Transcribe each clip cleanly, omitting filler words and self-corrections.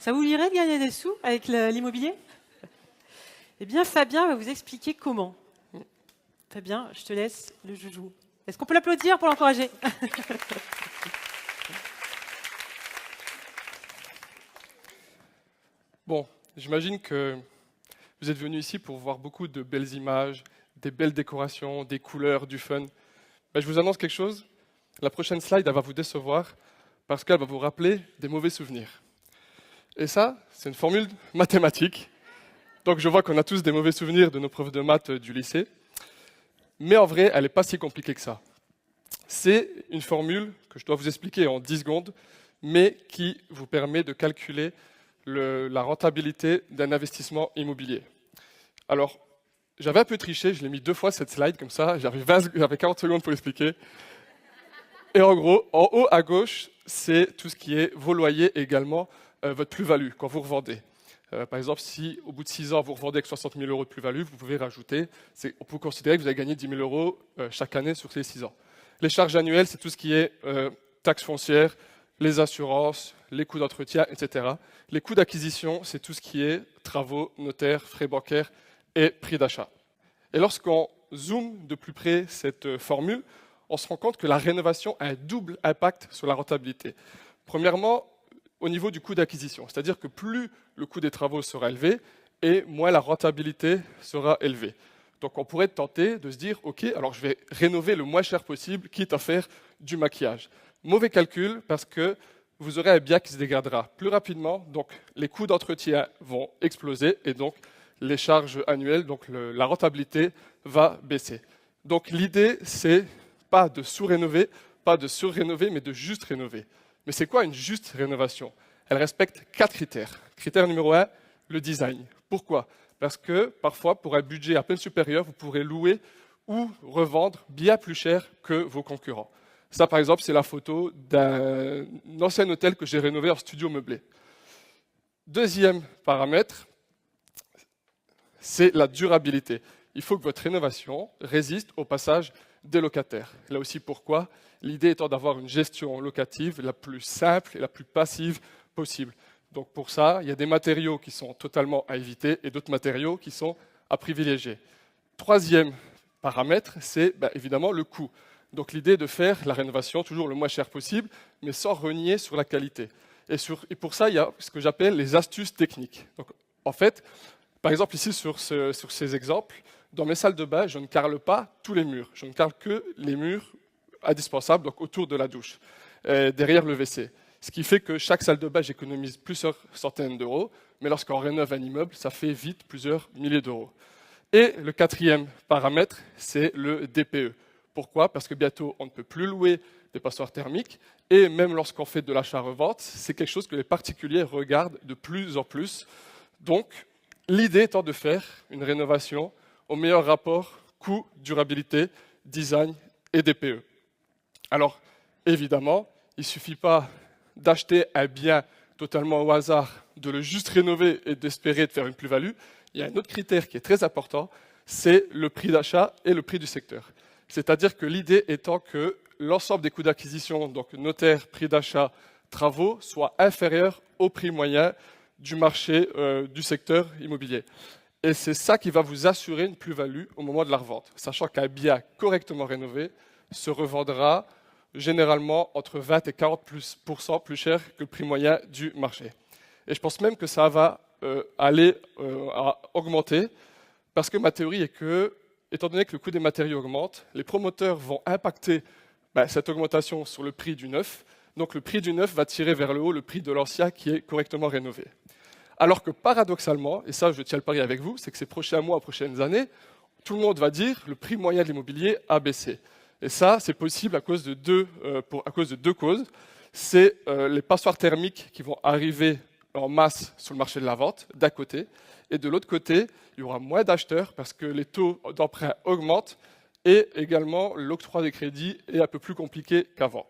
Ça vous dirait de gagner des sous avec l'immobilier? Eh bien, Fabien va vous expliquer comment. Fabien, je te laisse le joujou. Est-ce qu'on peut l'applaudir pour l'encourager? Bon, j'imagine que vous êtes venus ici pour voir beaucoup de belles images, des belles décorations, des couleurs, du fun. Ben, je vous annonce quelque chose. La prochaine slide, elle va vous décevoir parce qu'elle va vous rappeler des mauvais souvenirs. Et ça, c'est une formule mathématique. Donc je vois qu'on a tous des mauvais souvenirs de nos profs de maths du lycée. Mais en vrai, elle n'est pas si compliquée que ça. C'est une formule que je dois vous expliquer en 10 secondes, mais qui vous permet de calculer la rentabilité d'un investissement immobilier. Alors, j'avais un peu triché, je l'ai mis 2 fois cette slide, comme ça, j'avais 40 secondes pour expliquer. Et en gros, en haut à gauche, c'est tout ce qui est vos loyers et également votre plus-value quand vous revendez. Par exemple, si au bout de 6 ans, vous revendez avec 60 000 euros de plus-value, vous pouvez rajouter, on peut considérer que vous avez gagné 10 000 euros chaque année sur ces 6 ans. Les charges annuelles, c'est tout ce qui est taxes foncières, les assurances, les coûts d'entretien, etc. Les coûts d'acquisition, c'est tout ce qui est travaux, notaires, frais bancaires et prix d'achat. Et lorsqu'on zoome de plus près cette formule, on se rend compte que la rénovation a un double impact sur la rentabilité. Premièrement, au niveau du coût d'acquisition, c'est-à-dire que plus le coût des travaux sera élevé et moins la rentabilité sera élevée. Donc on pourrait tenter de se dire, ok, alors je vais rénover le moins cher possible, quitte à faire du maquillage. Mauvais calcul parce que vous aurez un bien qui se dégradera plus rapidement, donc les coûts d'entretien vont exploser et donc les charges annuelles, donc la rentabilité va baisser. Donc l'idée, c'est pas de sous-rénover, pas de sur-rénover, mais de juste rénover. Mais c'est quoi une juste rénovation? Elle respecte 4 critères. Critère numéro 1, le design. Pourquoi? Parce que parfois, pour un budget à peine supérieur, vous pourrez louer ou revendre bien plus cher que vos concurrents. Ça, par exemple, c'est la photo d'un ancien hôtel que j'ai rénové en studio meublé. Deuxième paramètre, c'est la durabilité. Il faut que votre rénovation résiste au passage des locataires. Là aussi, pourquoi? L'idée étant d'avoir une gestion locative la plus simple et la plus passive possible. Donc pour ça, il y a des matériaux qui sont totalement à éviter et d'autres matériaux qui sont à privilégier. Troisième paramètre, c'est évidemment le coût. Donc l'idée est de faire la rénovation toujours le moins cher possible, mais sans renier sur la qualité. Et pour ça, il y a ce que j'appelle les astuces techniques. Donc, en fait, par exemple ici sur ces exemples, dans mes salles de bain, je ne carrele pas tous les murs. Je ne carrele que les murs indispensables, donc autour de la douche, derrière le WC. Ce qui fait que chaque salle de bain, j'économise plusieurs centaines d'euros, mais lorsqu'on rénove un immeuble, ça fait vite plusieurs milliers d'euros. Et le quatrième paramètre, c'est le DPE. Pourquoi? Parce que bientôt, on ne peut plus louer des passoires thermiques, et même lorsqu'on fait de l'achat-revente, c'est quelque chose que les particuliers regardent de plus en plus. Donc, l'idée étant de faire une rénovation au meilleur rapport coût, durabilité, design et DPE. Alors, évidemment, il ne suffit pas d'acheter un bien totalement au hasard, de le juste rénover et d'espérer de faire une plus-value. Il y a un autre critère qui est très important, c'est le prix d'achat et le prix du secteur. C'est-à-dire que l'idée étant que l'ensemble des coûts d'acquisition, donc notaire, prix d'achat, travaux, soient inférieurs au prix moyen du marché du secteur immobilier. Et c'est ça qui va vous assurer une plus-value au moment de la revente, sachant qu'un bien correctement rénové se revendra généralement entre 20 et 40% plus cher que le prix moyen du marché. Et je pense même que ça va aller augmenter, parce que ma théorie est que, étant donné que le coût des matériaux augmente, les promoteurs vont impacter cette augmentation sur le prix du neuf, donc le prix du neuf va tirer vers le haut le prix de l'ancien qui est correctement rénové. Alors que paradoxalement, et ça je tiens le pari avec vous, c'est que ces prochains mois, prochaines années, tout le monde va dire le prix moyen de l'immobilier a baissé. Et ça, c'est possible à cause de deux causes. C'est les passoires thermiques qui vont arriver en masse sur le marché de la vente, d'un côté, et de l'autre côté, il y aura moins d'acheteurs parce que les taux d'emprunt augmentent et également l'octroi des crédits est un peu plus compliqué qu'avant.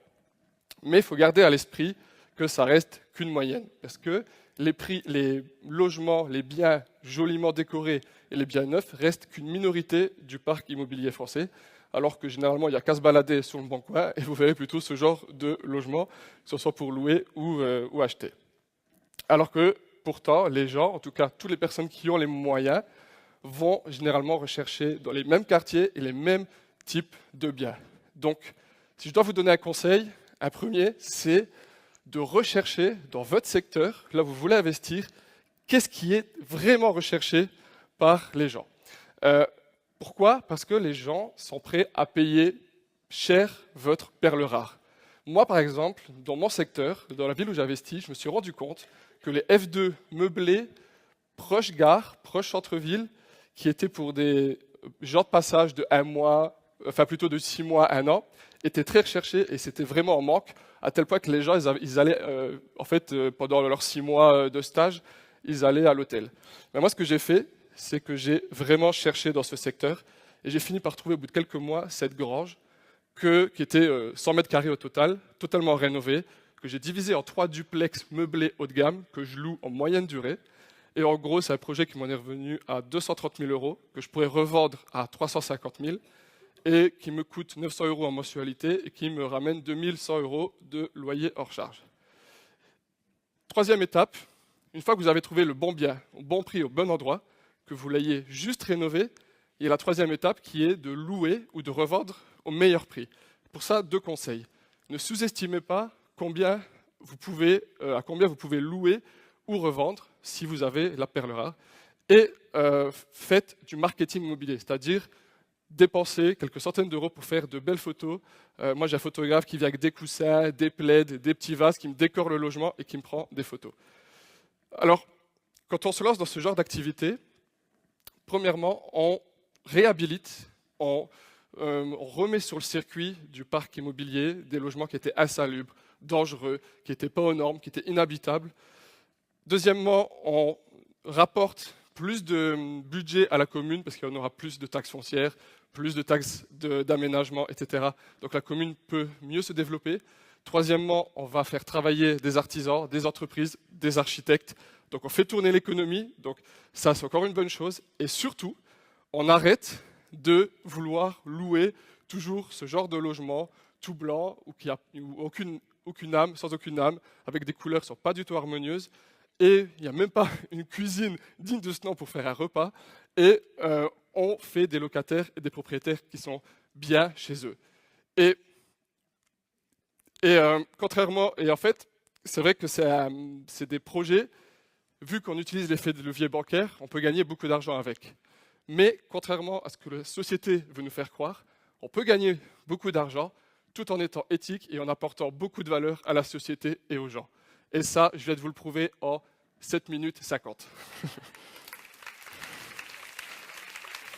Mais il faut garder à l'esprit que ça reste qu'une moyenne, parce que les logements, les biens joliment décorés et les biens neufs restent qu'une minorité du parc immobilier français, alors que généralement il n'y a qu'à se balader sur le bon coin et vous verrez plutôt ce genre de logement, que ce soit pour louer ou acheter. Alors que pourtant, les gens, en tout cas toutes les personnes qui ont les moyens, vont généralement rechercher dans les mêmes quartiers et les mêmes types de biens. Donc, si je dois vous donner un conseil, un premier, c'est de rechercher dans votre secteur, là où vous voulez investir, qu'est-ce qui est vraiment recherché par les gens. Pourquoi ? Parce que les gens sont prêts à payer cher votre perle rare. Moi, par exemple, dans mon secteur, dans la ville où j'investis, je me suis rendu compte que les F2 meublés proche gare, proche centre-ville, qui étaient pour des gens de passage de 1 mois, enfin plutôt de 6 mois, 1 an, étaient très recherchés et c'était vraiment en manque, à tel point que les gens, ils allaient, pendant leurs 6 mois de stage, ils allaient à l'hôtel. Mais moi, ce que j'ai fait, c'est que j'ai vraiment cherché dans ce secteur et j'ai fini par trouver au bout de quelques mois cette grange qui était 100 mètres carrés au total, totalement rénovée, que j'ai divisé en 3 duplex meublés haut de gamme que je loue en moyenne durée. Et en gros, c'est un projet qui m'en est revenu à 230 000 euros, que je pourrais revendre à 350 000 et qui me coûte 900 euros en mensualité et qui me ramène 2100 euros de loyer hors charge. Troisième étape, une fois que vous avez trouvé le bon bien, au bon prix, au bon endroit, que vous l'ayez juste rénové, il y a la troisième étape qui est de louer ou de revendre au meilleur prix. Pour ça, 2 conseils. Ne sous-estimez pas à combien vous pouvez louer ou revendre si vous avez la perle rare. Et faites du marketing immobilier, c'est-à-dire dépenser quelques centaines d'euros pour faire de belles photos. Moi, j'ai un photographe qui vient avec des coussins, des plaids, des petits vases, qui me décore le logement et qui me prend des photos. Alors, quand on se lance dans ce genre d'activité, premièrement, on réhabilite, on remet sur le circuit du parc immobilier des logements qui étaient insalubres, dangereux, qui n'étaient pas aux normes, qui étaient inhabitables. Deuxièmement, on rapporte plus de budget à la commune parce qu'on aura plus de taxes foncières, plus de taxes d'aménagement, etc. Donc la commune peut mieux se développer. Troisièmement, on va faire travailler des artisans, des entreprises, des architectes. Donc on fait tourner l'économie. Donc ça, c'est encore une bonne chose. Et surtout, on arrête de vouloir louer toujours ce genre de logement tout blanc ou qui a aucune âme, sans aucune âme, avec des couleurs qui ne sont pas du tout harmonieuses. Et il n'y a même pas une cuisine digne de ce nom pour faire un repas. Et on fait des locataires et des propriétaires qui sont bien chez eux. Et contrairement, et en fait, c'est vrai que c'est des projets, vu qu'on utilise l'effet de levier bancaire, on peut gagner beaucoup d'argent avec. Mais contrairement à ce que la société veut nous faire croire, on peut gagner beaucoup d'argent tout en étant éthique et en apportant beaucoup de valeur à la société et aux gens. Et ça, je viens de vous le prouver en 7 minutes 50.